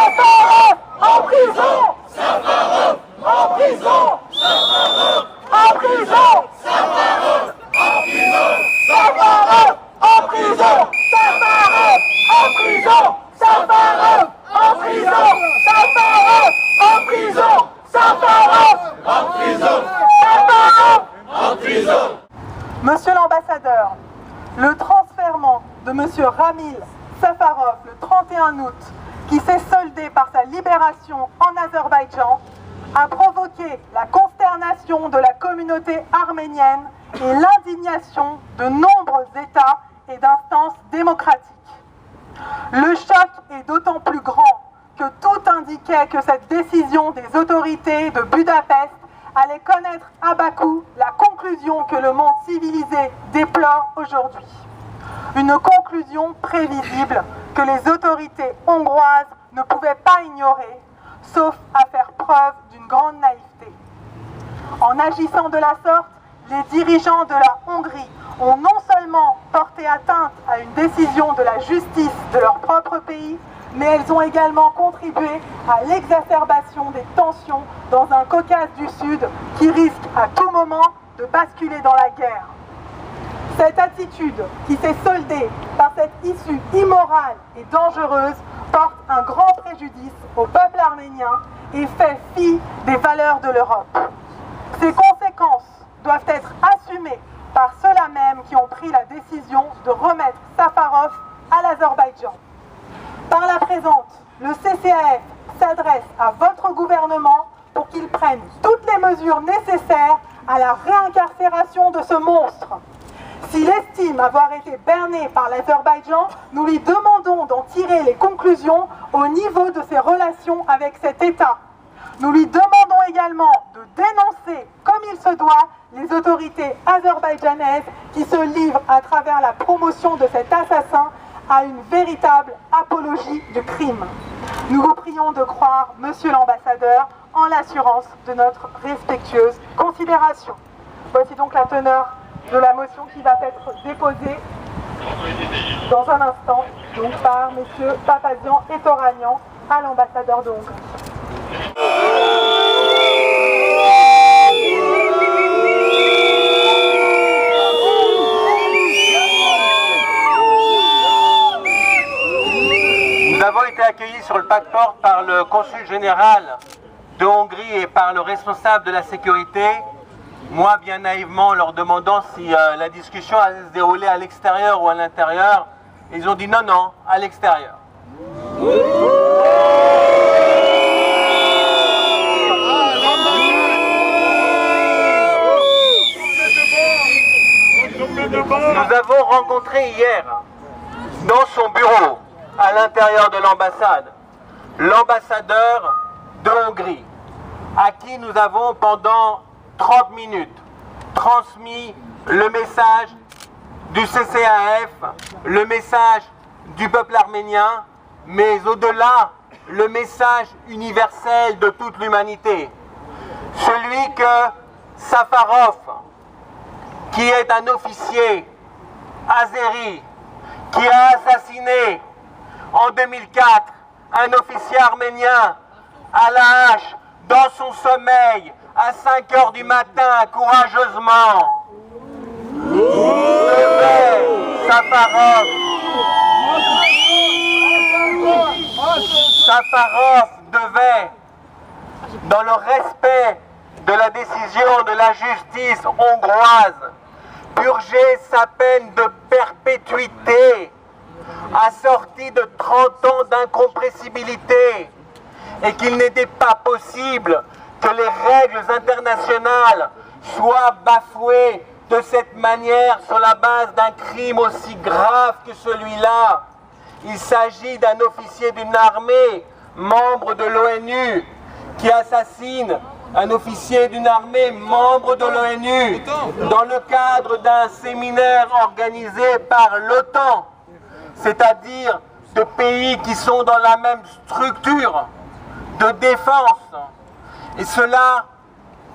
Safarov en prison. Safarov en prison. Safarov en prison. Safarov en prison. Safarov en prison. Safarov en prison. Safarov en prison. Safarov en prison. Safarov en prison. Safarov en prison. Monsieur l'ambassadeur, le transfèrement de monsieur Ramil Safarov le 31 août, qui s'est soldé par sa libération en Azerbaïdjan, a provoqué la consternation de la communauté arménienne et l'indignation de nombreux États et d'instances démocratiques. Le choc est d'autant plus grand que tout indiquait que cette décision des autorités de Budapest allait connaître à Bakou la conclusion que le monde civilisé déplore aujourd'hui. Une conclusion prévisible que les autorités hongroises ne pouvaient pas ignorer, sauf à faire preuve d'une grande naïveté. En agissant de la sorte, les dirigeants de la Hongrie ont non seulement porté atteinte à une décision de la justice de leur propre pays, mais elles ont également contribué à l'exacerbation des tensions dans un Caucase du Sud qui risque à tout moment de basculer dans la guerre. Cette attitude, qui s'est soldée par cette issue immorale et dangereuse, porte un grand préjudice au peuple arménien et fait fi des valeurs de l'Europe. Ces conséquences doivent être assumées par ceux-là même qui ont pris la décision de remettre Safarov à l'Azerbaïdjan. Par la présente, le CCAF s'adresse à votre gouvernement pour qu'il prenne toutes les mesures nécessaires à la réincarcération de ce monstre. S'il estime avoir été berné par l'Azerbaïdjan, nous lui demandons d'en tirer les conclusions au niveau de ses relations avec cet État. Nous lui demandons également de dénoncer, comme il se doit, les autorités azerbaïdjanaises qui se livrent à travers la promotion de cet assassin à une véritable apologie du crime. Nous vous prions de croire, monsieur l'ambassadeur, en l'assurance de notre respectueuse considération. Voici donc la teneur de la motion qui va être déposée dans un instant donc par messieurs Papazian et Toragnan à l'ambassadeur de Hongrie. Nous avons été accueillis sur le pas de porte par le consul général de Hongrie et par le responsable de la sécurité. Moi, bien naïvement, leur demandant si la discussion allait se dérouler à l'extérieur ou à l'intérieur, ils ont dit non, non, à l'extérieur. Nous avons rencontré hier, dans son bureau, à l'intérieur de l'ambassade, l'ambassadeur de Hongrie, à qui nous avons pendant 30 minutes transmis le message du CCAF, le message du peuple arménien, mais au-delà, le message universel de toute l'humanité. Celui que Safarov, qui est un officier azéri, qui a assassiné en 2004 un officier arménien à la hache dans son sommeil à 5 heures du matin, courageusement. Safarov devait, dans le respect de la décision de la justice hongroise, purger sa peine de perpétuité, assortie de 30 ans d'incompressibilité, et qu'il n'était pas possible que les règles internationales soient bafouées de cette manière sur la base d'un crime aussi grave que celui-là. Il s'agit d'un officier d'une armée, membre de l'ONU, qui assassine un officier d'une armée, membre de l'ONU, dans le cadre d'un séminaire organisé par l'OTAN, c'est-à-dire de pays qui sont dans la même structure de défense. Et cela,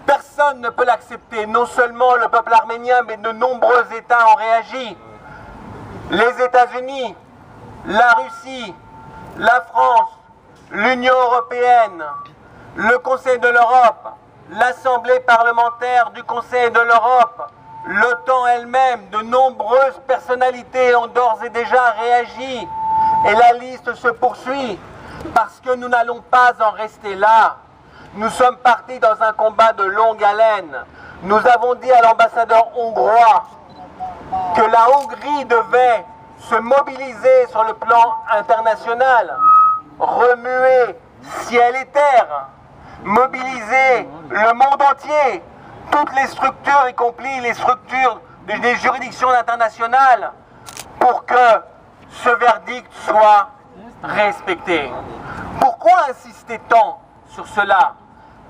personne ne peut l'accepter. Non seulement le peuple arménien, mais de nombreux États ont réagi. Les États-Unis, la Russie, la France, l'Union européenne, le Conseil de l'Europe, l'Assemblée parlementaire du Conseil de l'Europe, l'OTAN elle-même, de nombreuses personnalités ont d'ores et déjà réagi. Et la liste se poursuit parce que nous n'allons pas en rester là. Nous sommes partis dans un combat de longue haleine. Nous avons dit à l'ambassadeur hongrois que la Hongrie devait se mobiliser sur le plan international, remuer ciel et terre, mobiliser le monde entier, toutes les structures, y compris les structures des juridictions internationales, pour que ce verdict soit respecté. Pourquoi insister tant sur cela?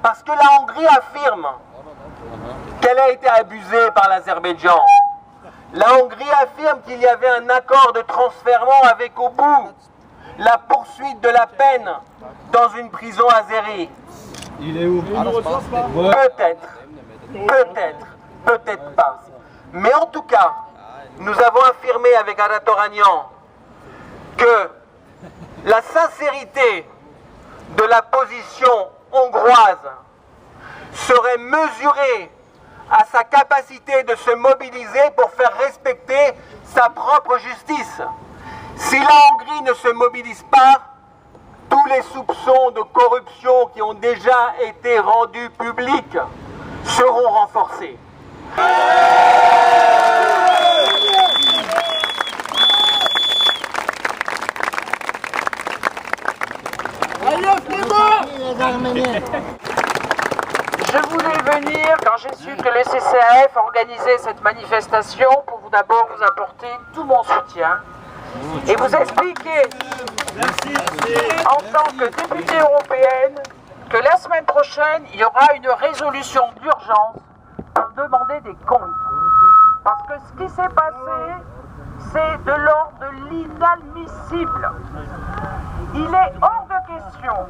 Parce que la Hongrie affirme qu'elle a été abusée par l'Azerbaïdjan. La Hongrie affirme qu'il y avait un accord de transfèrement avec au bout la poursuite de la peine dans une prison azérie. Il est où? Peut-être, peut-être pas. Mais en tout cas, nous avons affirmé avec Ada Toranian que la sincérité de la position hongroise serait mesurée à sa capacité de se mobiliser pour faire respecter sa propre justice. Si la Hongrie ne se mobilise pas, tous les soupçons de corruption qui ont déjà été rendus publics seront renforcés. Je voulais venir quand j'ai su que le CCAF organisait cette manifestation pour d'abord vous apporter tout mon soutien et vous expliquer en tant que députée européenne que la semaine prochaine il y aura une résolution d'urgence pour demander des comptes. Parce que ce qui s'est passé, c'est de l'ordre de l'inadmissible. Il est hors de question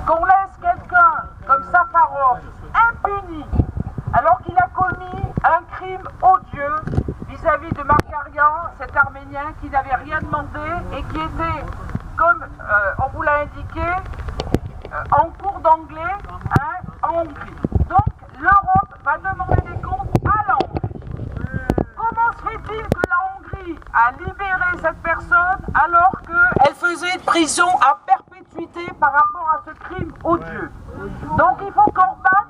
qu'on laisse quelqu'un comme Safarov impuni alors qu'il a commis un crime odieux vis-à-vis de Markarian, cet Arménien qui n'avait rien demandé et qui était, comme on vous l'a indiqué, en cours d'anglais en Hongrie. Donc l'Europe va demander des comptes à la Hongrie. Comment se fait-il que la Hongrie a libéré cette personne alors qu'elle faisait une prison à perpétuité par rapport à ce crime odieux? Donc il faut qu'Orban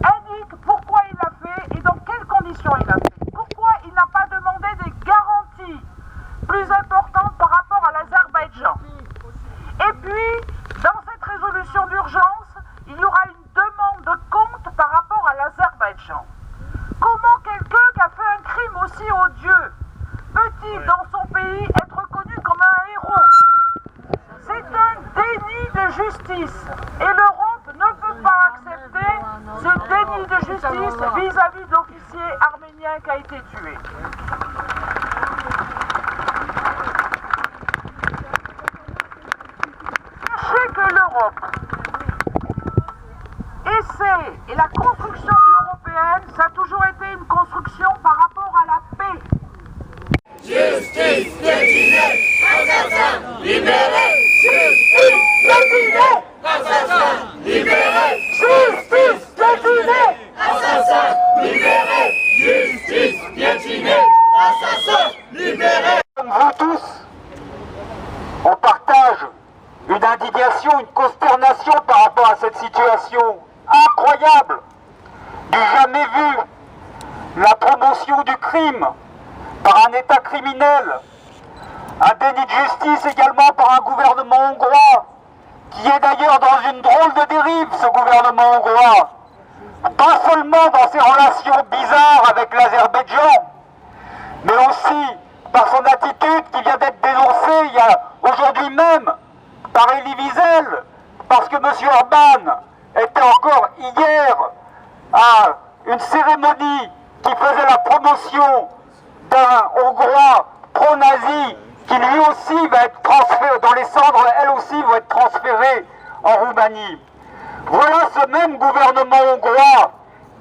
indique pourquoi il l'a fait et dans quelles conditions il l'a fait. Pourquoi il n'a pas demandé des garanties plus importantes par rapport à l'Azerbaïdjan. Et puis, dans cette résolution d'urgence, il y aura une demande de compte par rapport à l'Azerbaïdjan. Comment quelqu'un qui a fait un crime aussi odieux peut-il dans son pays être reconnu comme un héros? C'est un déni de justice et l'Europe ne peut pas accepter ce déni de justice vis-à-vis de l'officier arménien qui a été tué. Sachez que l'Europe essaie, et la construction de l'européenne, ça a toujours été une construction par rapport à la paix. Justice décimée, assassin libéré. Justice décimée, assassin libéré. Justice décimée, assassin libéré. Justice piétinée, assassin libéré. Comme vous tous, on partage une indignation, une consternation par rapport à cette situation incroyable, du jamais vu, la promotion du crime par un État criminel, un déni de justice également par un gouvernement hongrois, qui est d'ailleurs dans une drôle de dérive, ce gouvernement hongrois, pas seulement dans ses relations bizarres avec l'Azerbaïdjan, mais aussi par son attitude qui vient d'être dénoncée il y a aujourd'hui même par Elie Wiesel, parce que M. Orban était encore hier à une cérémonie qui faisait la promotion d'un Hongrois pro-nazi qui lui aussi va être transféré, dont les cendres elles aussi vont être transférées en Roumanie. Voilà ce même gouvernement hongrois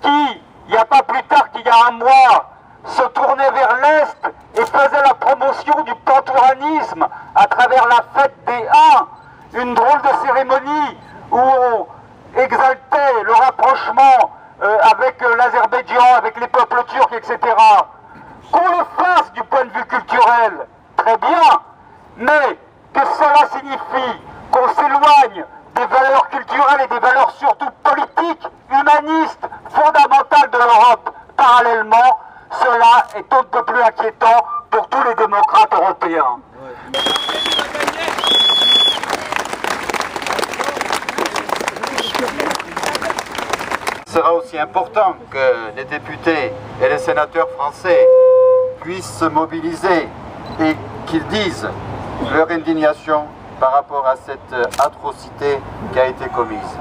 qui, il n'y a pas plus tard qu'il y a un mois, se tournait vers l'Est et faisait la promotion du pantouраnisme à travers la fête des Huns une drôle de cérémonie où on exaltait le rapprochement avec l'Azerbaïdjan, avec les peuples turcs, etc. Qu'on le fasse du point de vue culturel, très bien, mais que cela signifie qu'on s'éloigne des valeurs culturelles et des valeurs surtout politiques, humanistes, fondamentales de l'Europe. Parallèlement, cela est un peu plus inquiétant pour tous les démocrates européens. Il sera aussi important que les députés et les sénateurs français puissent se mobiliser et qu'ils disent leur indignation par rapport à cette atrocité qui a été commise.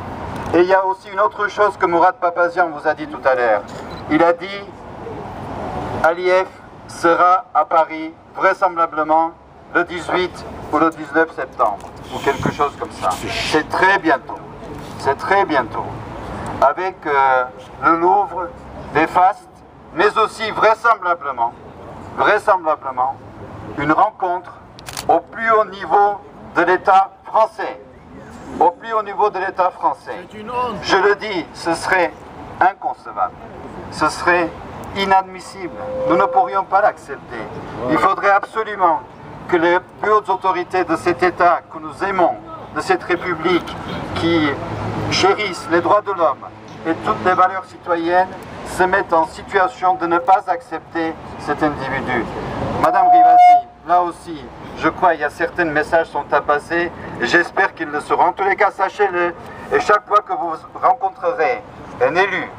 Et il y a aussi une autre chose que Mourad Papazian vous a dit tout à l'heure. Il a dit Aliyev sera à Paris vraisemblablement le 18 ou le 19 septembre, ou quelque chose comme ça. C'est très bientôt. C'est très bientôt. Avec le Louvre, des fastes, mais aussi vraisemblablement, une rencontre au plus haut niveau de l'État français. Au plus haut niveau de l'État français. Je le dis, ce serait inconcevable. Ce serait inadmissible. Nous ne pourrions pas l'accepter. Il faudrait absolument que les plus hautes autorités de cet État que nous aimons, de cette République qui chérissent les droits de l'homme et toutes les valeurs citoyennes, se mettent en situation de ne pas accepter cet individu. Madame Rivasi, là aussi, je crois qu'il y a certains messages sont à passer et j'espère qu'ils le seront. En tous les cas, sachez-le, et chaque fois que vous rencontrerez un élu,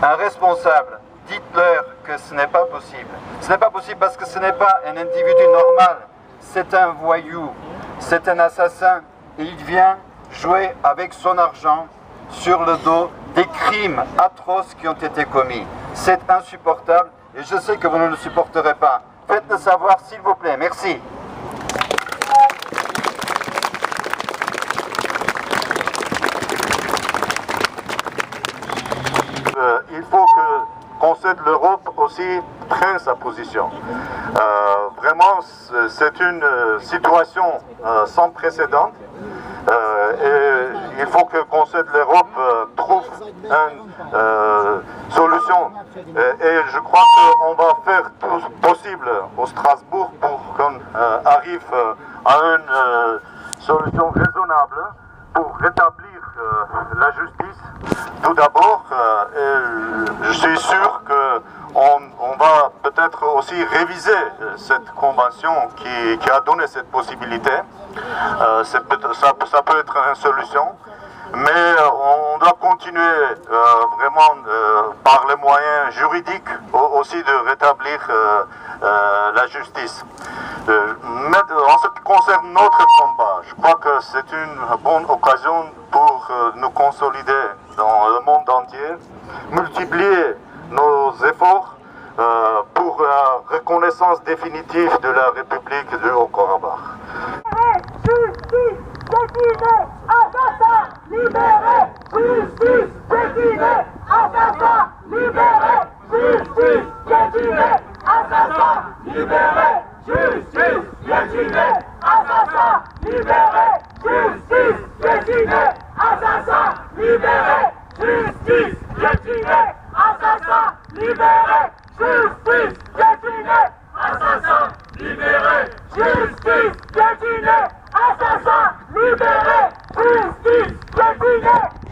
un responsable, dites-leur que ce n'est pas possible. Ce n'est pas possible parce que ce n'est pas un individu normal, c'est un voyou, c'est un assassin et il vient jouer avec son argent sur le dos des crimes atroces qui ont été commis. C'est insupportable et je sais que vous ne le supporterez pas. Faites-le savoir s'il vous plaît. Merci. Il faut que le Conseil de l'Europe aussi prenne sa position. Vraiment, c'est une situation sans précédent. Et il faut que le Conseil de l'Europe trouve une solution. Et je crois qu'on va faire tout possible au Strasbourg pour qu'on arrive à une solution raisonnable pour rétablir la justice. Tout d'abord, je suis sûr qu'on va peut-être aussi réviser cette convention qui a donné cette possibilité. Ça peut être une solution, mais on doit continuer vraiment par les moyens juridiques aussi de rétablir la justice. En ce qui concerne notre combat, je crois que c'est une bonne occasion pour nous consolider dans le monde entier, multiplier nos efforts pour la reconnaissance définitive de la République du Haut-Karabakh. Justice, Pékinais, assassin, libéré, justice, Pékinais, assassin, libéré, justice, Pékinais, assassin, libéré, justice, Pékinais, assassin, libéré, justice, Pékinais, assassin, libéré, justice, Pékinais, assassin, libéré, justice, Pékinais, assassin, libéré, justice, Pékinais, assassin, libéré, justice, Pékinais.